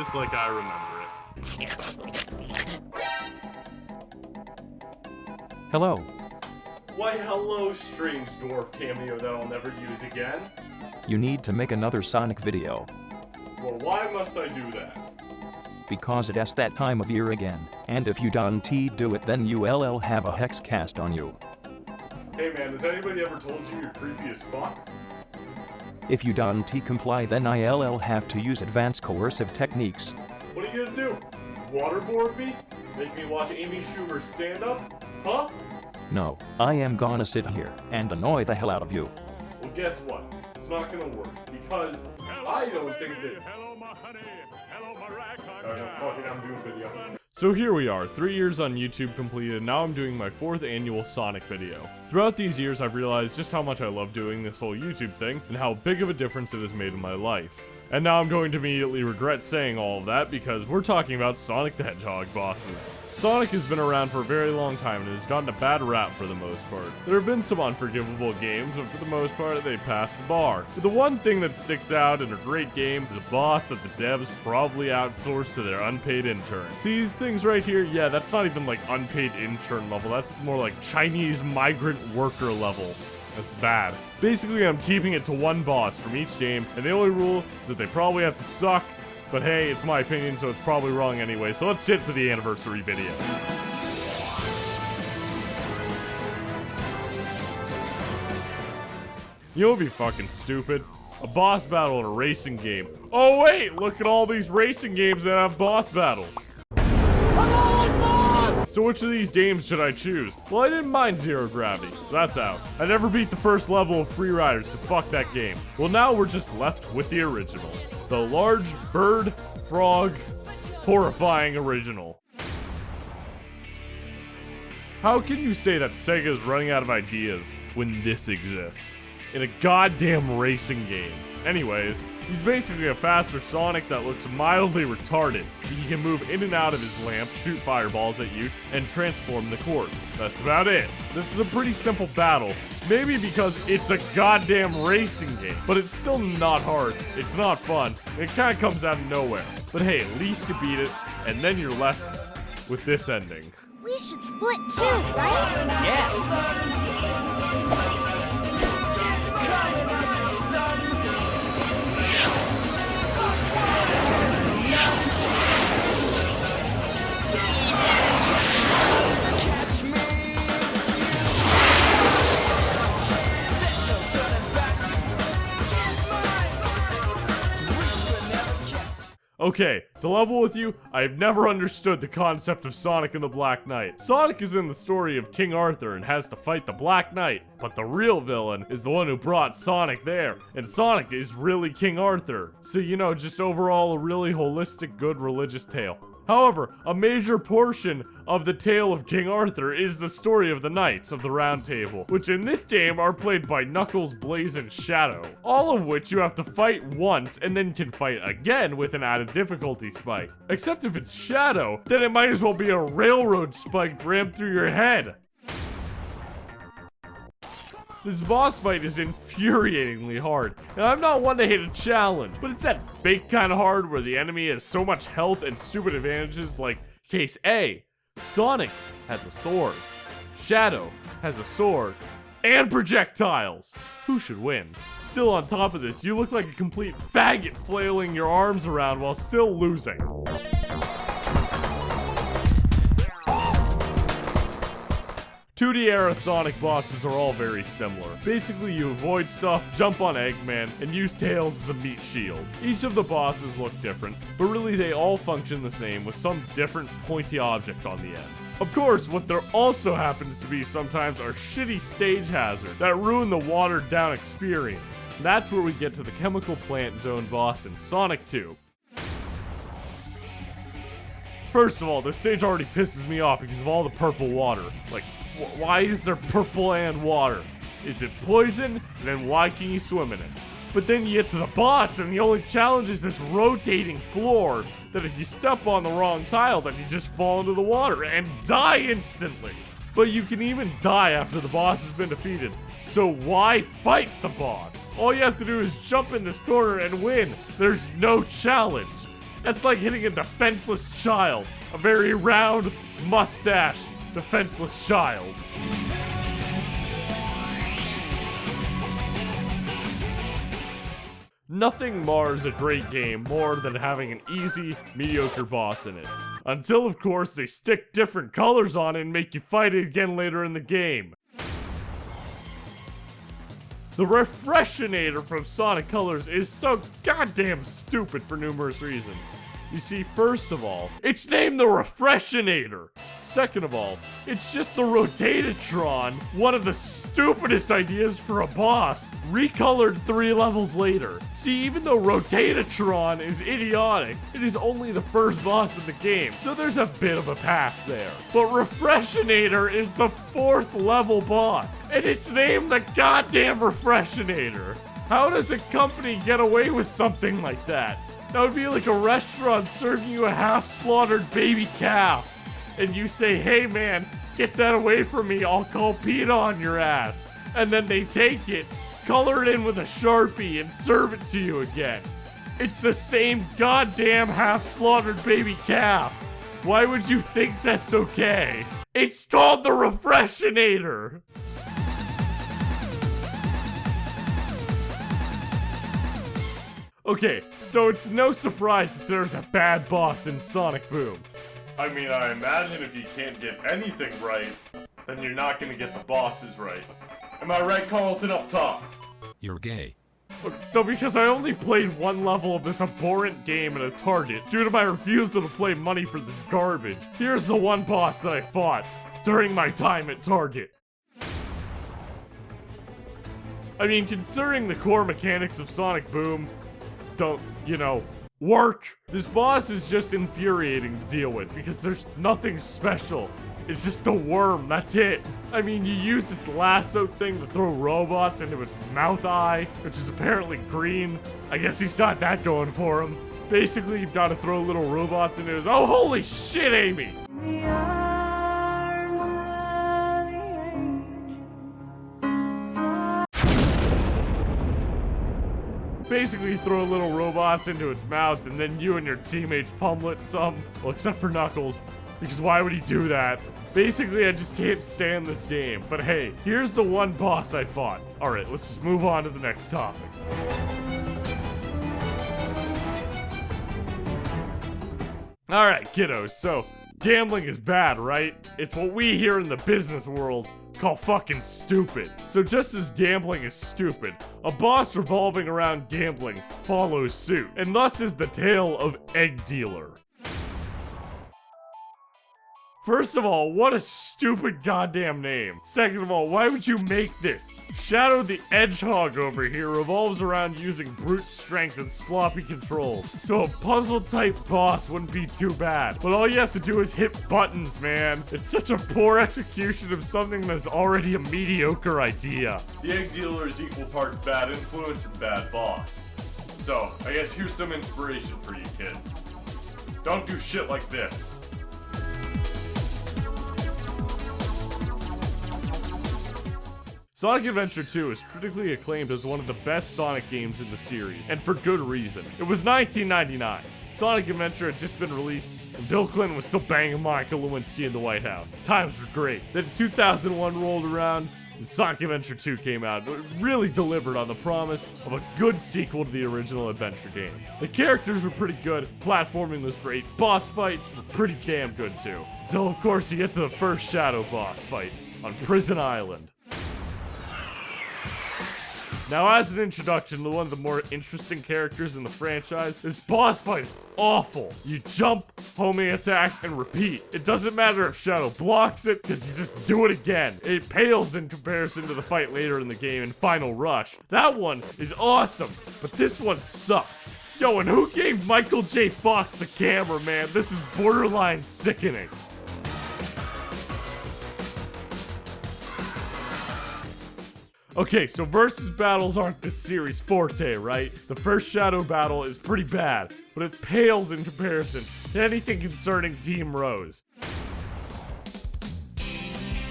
just like I remember it. Hello. Why hello, strange dwarf cameo that I'll never use again. You need to make another Sonic video. Well, why must I do that? Because it's that time of year again, and if you don't do it then you'll have a hex cast on you. Hey man, has anybody ever told you you're creepy as fuck? If you don't comply then I'll have to use advanced coercive techniques. What are you gonna do? Waterboard me? Make me watch Amy Schumer stand up? Huh? No, I am gonna sit here and annoy the hell out of you. Well, guess what? It's not gonna work, because I don't think that... fuck it, I'm doing video. So here we are, 3 years on YouTube completed, and now I'm doing my 4th annual Sonic video. Throughout these years, I've realized just how much I love doing this whole YouTube thing, and how big of a difference it has made in my life. And now I'm going to immediately regret saying all of that, because we're talking about Sonic the Hedgehog bosses. Sonic has been around for a very long time and has gotten a bad rap for the most part. There have been some unforgivable games, but for the most part, they pass the bar. But the one thing that sticks out in a great game is a boss that the devs probably outsourced to their unpaid interns. See these things right here? Yeah, that's not even like unpaid intern level, that's more like Chinese migrant worker level. That's bad. Basically, I'm keeping it to one boss from each game, and the only rule is that they probably have to suck. But hey, it's my opinion, so it's probably wrong anyway, so let's get to the anniversary video. You know what would be fucking stupid? A boss battle in a racing game. Oh wait, look at all these racing games that have boss battles. So which of these games should I choose? Well, I didn't mind Zero Gravity, so that's out. I never beat the first level of Free Riders, so fuck that game. Well, now we're just left with the original. The large bird, frog, horrifying original. How can you say that Sega is running out of ideas when this exists? In a goddamn racing game. Anyways, he's basically a faster Sonic that looks mildly retarded. He can move in and out of his lamp, shoot fireballs at you, and transform the course. That's about it. This is a pretty simple battle. Maybe because it's a goddamn racing game, but it's still not hard. It's not fun. It kind of comes out of nowhere. But hey, at least you beat it, and then you're left with this ending. We should split too, right? Yeah. Okay, to level with you, I have never understood the concept of Sonic and the Black Knight. Sonic is in the story of King Arthur and has to fight the Black Knight, but the real villain is the one who brought Sonic there, and Sonic is really King Arthur. So, you know, just overall a really holistic, good religious tale. However, a major portion of the tale of King Arthur is the story of the Knights of the Round Table, which in this game are played by Knuckles, Blaze, and Shadow. All of which you have to fight once and then can fight again with an added difficulty spike. Except if it's Shadow, then it might as well be a railroad spike rammed through your head. This boss fight is infuriatingly hard, and I'm not one to hate a challenge, but it's that fake kind of hard where the enemy has so much health and stupid advantages like case A, Sonic has a sword, Shadow has a sword, and projectiles. Who should win? Still on top of this, you look like a complete faggot flailing your arms around while still losing. 2D era Sonic bosses are all very similar. Basically, you avoid stuff, jump on Eggman, and use Tails as a meat shield. Each of the bosses look different, but really they all function the same with some different pointy object on the end. Of course, what there also happens to be sometimes are shitty stage hazards that ruin the watered down experience. And that's where we get to the Chemical Plant Zone boss in Sonic 2. First of all, this stage already pisses me off because of all the purple water. Like, why is there purple and water? Is it poison? And then why can you swim in it? But then you get to the boss and the only challenge is this rotating floor that if you step on the wrong tile, then you just fall into the water and die instantly. But you can even die after the boss has been defeated. So why fight the boss? All you have to do is jump in this corner and win. There's no challenge. That's like hitting a defenseless child. A very round, mustached, defenseless child. Nothing mars a great game more than having an easy, mediocre boss in it. Until, of course, they stick different colors on it and make you fight it again later in the game. The refresherator from Sonic Colors is so goddamn stupid for numerous reasons. You see, first of all, it's named the Refresherator. Second of all, it's just the Rotatatron, one of the stupidest ideas for a boss, recolored 3 levels later. See, even though Rotatatron is idiotic, it is only the first boss in the game, so there's a bit of a pass there. But Refresherator is the 4th level boss, and it's named the goddamn Refresherator. How does a company get away with something like that? That would be like a restaurant serving you a half-slaughtered baby calf. And you say, hey man, get that away from me, I'll call PETA on your ass. And then they take it, color it in with a Sharpie, and serve it to you again. It's the same goddamn half-slaughtered baby calf. Why would you think that's okay? It's called the Refresherator. Okay, so it's no surprise that there's a bad boss in Sonic Boom. I mean, I imagine if you can't get anything right, then you're not gonna get the bosses right. Am I right, Carlton, up top? You're gay. So because I only played 1 level of this abhorrent game at a Target, due to my refusal to pay money for this garbage, here's the one boss that I fought during my time at Target. I mean, considering the core mechanics of Sonic Boom don't, work, this boss is just infuriating to deal with because there's nothing special. It's just a worm, that's it. I mean, you use this lasso thing to throw robots into its mouth eye, which is apparently green. I guess he's got that going for him. Basically, you've got to throw little robots into his— oh, holy shit, Amy! Basically, throw little robots into its mouth, and then you and your teammates pummel it some. Well, except for Knuckles, because why would he do that? Basically, I just can't stand this game. But hey, here's the one boss I fought. Alright, let's just move on to the next topic. Alright, kiddos, so gambling is bad, right? It's what we here in the business world call fucking stupid. So just as gambling is stupid, a boss revolving around gambling follows suit, and thus is the tale of Egg Dealer. First of all, what a stupid goddamn name. Second of all, why would you make this? Shadow the Hedgehog over here revolves around using brute strength and sloppy controls, so a puzzle-type boss wouldn't be too bad. But all you have to do is hit buttons, man. It's such a poor execution of something that's already a mediocre idea. The Egg Dealer is equal parts bad influence and bad boss. So, I guess here's some inspiration for you kids. Don't do shit like this. Sonic Adventure 2 is critically acclaimed as one of the best Sonic games in the series, and for good reason. It was 1999. Sonic Adventure had just been released, and Bill Clinton was still banging Monica Lewinsky in the White House. Times were great. Then 2001 rolled around, and Sonic Adventure 2 came out. It really delivered on the promise of a good sequel to the original adventure game. The characters were pretty good, platforming was great, boss fights were pretty damn good too. Until of course you get to the first Shadow boss fight on Prison Island. Now, as an introduction to one of the more interesting characters in the franchise, this boss fight is awful. You jump, homing attack, and repeat. It doesn't matter if Shadow blocks it, because you just do it again. It pales in comparison to the fight later in the game in Final Rush. That one is awesome, but this one sucks. Yo, and who gave Michael J. Fox a camera, man? This is borderline sickening. Okay, so versus battles aren't this series' forte, right? The first Shadow battle is pretty bad, but it pales in comparison to anything concerning Team Rose.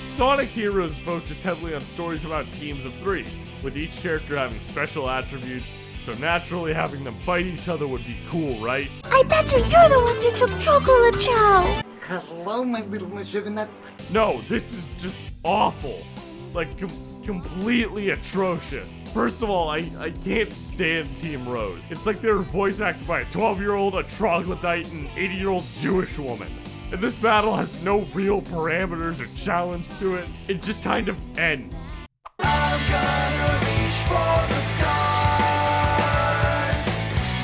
Sonic Heroes focused heavily on stories about teams of 3, with each character having special attributes, So naturally having them fight each other would be cool, right? I bet you're the ones who took chocolate chow. Hello, my little sugar nuts. No, this is just awful. Like, completely atrocious. First of all, I can't stand Team Road. It's like they were voice acted by a 12-year-old, a troglodyte, and an 80-year-old Jewish woman. And this battle has no real parameters or challenge to it. It just kind of ends. I'm gonna reach for the stars,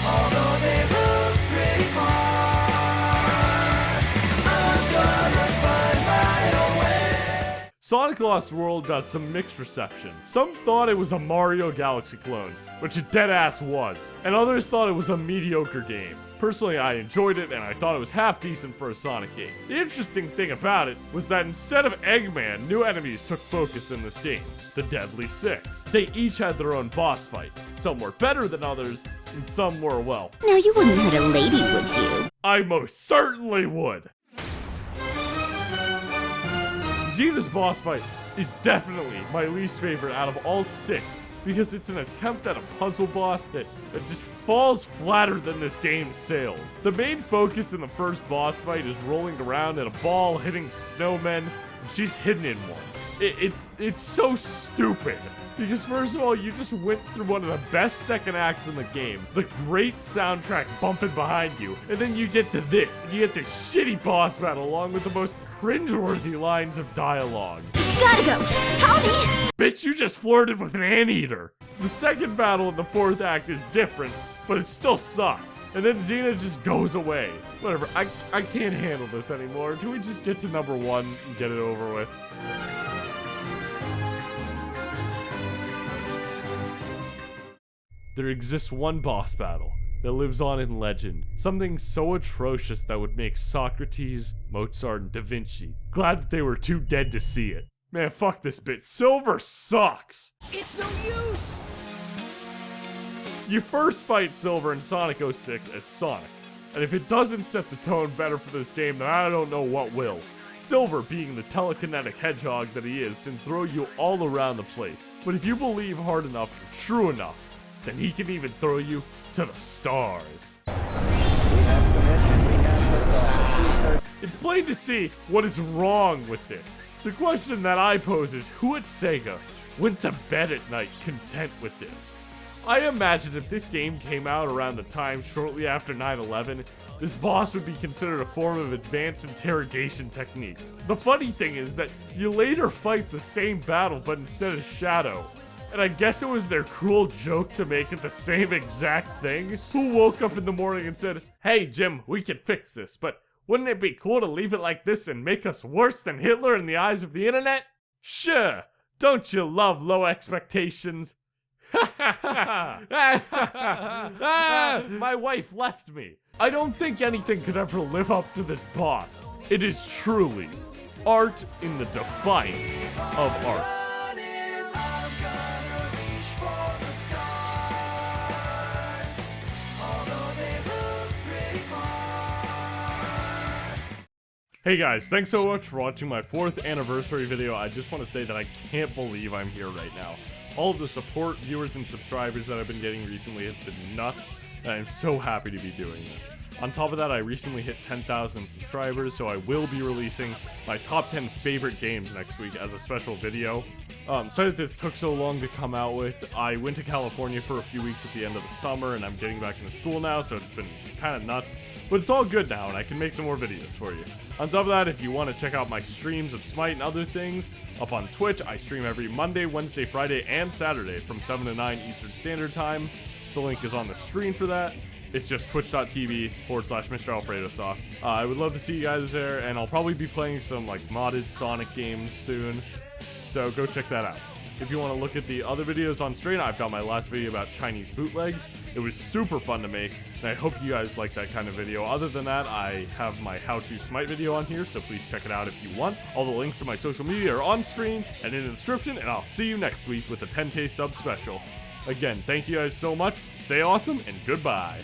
although they look pretty far. I'm gonna find my own way. Sonic Lost World got some mixed reception. Some thought it was a Mario Galaxy clone, which it deadass was, and others thought it was a mediocre game. Personally, I enjoyed it, and I thought it was half decent for a Sonic game. The interesting thing about it was that instead of Eggman, new enemies took focus in this game, the Deadly Six. They each had their own boss fight. Some were better than others, and some were, well... Now you wouldn't hurt a lady, would you? I most certainly would! Zena's boss fight is definitely my least favorite out of all 6, because it's an attempt at a puzzle boss that just falls flatter than this game sails. The main focus in the first boss fight is rolling around in a ball hitting snowmen, and she's hidden in one. It's so stupid. Because first of all, you just went through one of the best second acts in the game, the great soundtrack bumping behind you, and then you get to this, and you get this shitty boss battle along with the most cringeworthy lines of dialogue. Gotta go. Call me. Bitch, you just flirted with an anteater. The second battle in the 4th act is different, but it still sucks. And then Zena just goes away. Whatever, I can't handle this anymore. Can we just get to number 1 and get it over with? There exists one boss battle that lives on in legend. Something so atrocious that would make Socrates, Mozart, and Da Vinci glad that they were too dead to see it. Man, fuck this bit. Silver sucks! It's no use. You first fight Silver in Sonic 06 as Sonic, and if it doesn't set the tone better for this game, then I don't know what will. Silver, being the telekinetic hedgehog that he is, can throw you all around the place. But if you believe hard enough and true enough, then he can even throw you to the stars. It's plain to see what is wrong with this. The question that I pose is, who at Sega went to bed at night content with this? I imagine if this game came out around the time shortly after 9/11, this boss would be considered a form of advanced interrogation techniques. The funny thing is that you later fight the same battle, but instead of Shadow. And I guess it was their cruel joke to make it the same exact thing. Who woke up in the morning and said, "Hey Jim, we can fix this, but wouldn't it be cool to leave it like this and make us worse than Hitler in the eyes of the internet?" Sure, don't you love low expectations? My wife left me. I don't think anything could ever live up to this boss. It is truly art in the defiance of art. Hey guys, thanks so much for watching my 4th anniversary video. I just want to say that I can't believe I'm here right now. All of the support, viewers, and subscribers that I've been getting recently has been nuts, and I'm so happy to be doing this. On top of that, I recently hit 10,000 subscribers, so I will be releasing my top 10 favorite games next week as a special video. Sorry that this took so long to come out with. I went to California for a few weeks at the end of the summer, and I'm getting back into school now, so it's been kind of nuts. But it's all good now, and I can make some more videos for you. On top of that, if you want to check out my streams of Smite and other things, up on Twitch, I stream every Monday, Wednesday, Friday, and Saturday from 7 to 9 Eastern Standard Time. The link is on the screen for that. It's just twitch.tv/Mr. Alfredo Sauce. I would love to see you guys there, and I'll probably be playing some like modded Sonic games soon. So go check that out. If you want to look at the other videos on stream, I've got my last video about Chinese bootlegs. It was super fun to make, and I hope you guys like that kind of video. Other than that, I have my how-to Smite video on here, so please check it out if you want. All the links to my social media are on screen and in the description, and I'll see you next week with a 10K sub special. Again, thank you guys so much, stay awesome, and goodbye.